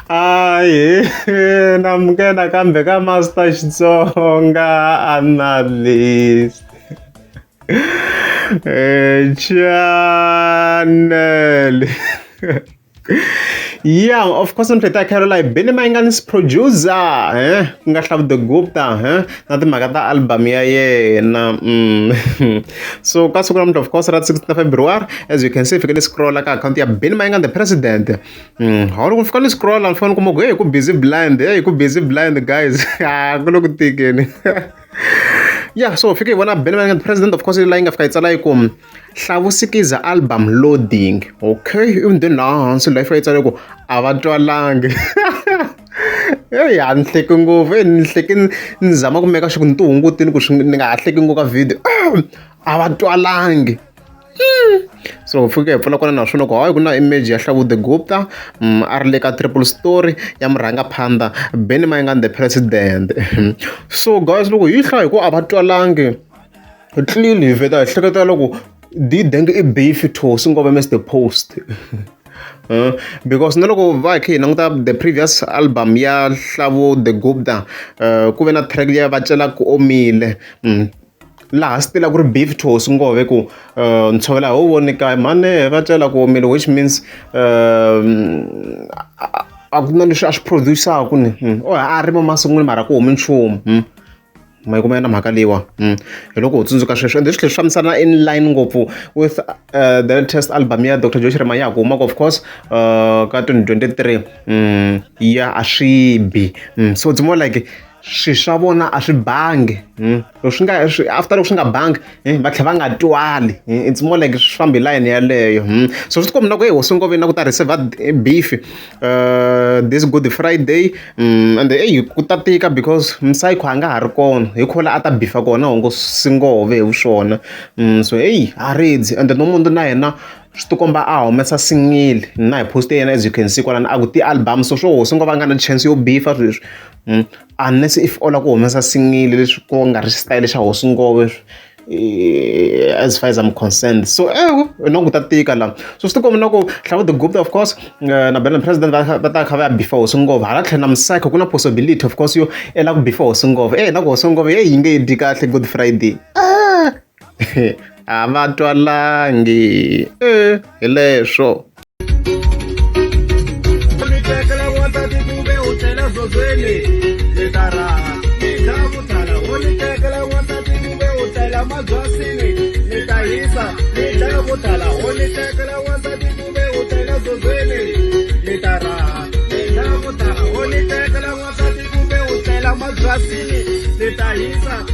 Hayi, namkela kambe ka Master Xitsonga analyst. Channel. Yeah, of course I'm Teta Caroline Mayengani producer, ku nga Hlavu the Gupta, na timhaka ta album ya yena. So ka siku namuntlha of course ra 16 February, as you can see fikele scroll ka account ya Mayengani the president. Hawu loko fikele scroll ni fona kuma ku hey ku busy blind, guys. Ah ku lo ku tikeni. Yeah, so fike vona Mayengani president of course la inga fika itsala yi ku Hlavu Sikiza album loading. Okay, even then hansi la fika itsala ku a va twalangi. Hey, a ni hleki ngopfu, ni hleki ni zama ku meka sure ku ni ti hungutini ku ni nga ha hleki ngopfu ka video. A va twalangi. So fike hi pfula kona naswona ku hayi ku na image ya Hlavu the Gupta a ri le ka triple story ya murhangaphandla Mayengani the president. So guys loko hi hlaya hi ku a va twalangi clearly hi vheta hi hleketa loko didenge I beef thosi ngove Mr Post. Because na loko va hi languta the previous album ya Hlavu the Gupta ku ve na track ya va cela ku omile laha stila ku ri beef thosi ngove ku ntshovela ho vonika mane va cela ku omile, which means a ku na leswi a swi producer-aku ni a rima masunguni mara ku humi nchumu. Ma yi kuma na mhaka leyiwa hi loko ho tsundzuka sweswo ende leswi fambisana in line ngopfu with the latest album ya Dr Joyce Rema ya humaka of course ka 2023 ya a swi bi. So it's more like swi swa vona a swi bangi loko swi nga after loko swi nga bangi va tlhela va nga twali. It's more like swi fambi line yaleyo. So swi tikombi na ku hey hosi ngove na ku ta receive beef this Good Friday and hey ku ta tika because Msayikho a nga ha ri kona hi khola a ta bifa kona hongo singove hi swona. So hey a redzi and no munhu na yena swi tikomba a humesa single na hi post yena as you can see kwalani a ku ti-album so swo hosi ngove a nga na chance yo bifa sweswi unless if ola ku humesa single leswi ko nga ri style xa hosi ngove as far as I'm concerned. So no ku ta tika la. So swi tikombi na ku Hlavu the Gupta of course na president va ta kha va bifa hosi ngove hala tlhela na Msayikho ku na possibility of course yo ela ku bifa hosi ngove na ku hosi ngove yi nge di kahle Good Friday. A va twalangi hi leswo. Leta hisa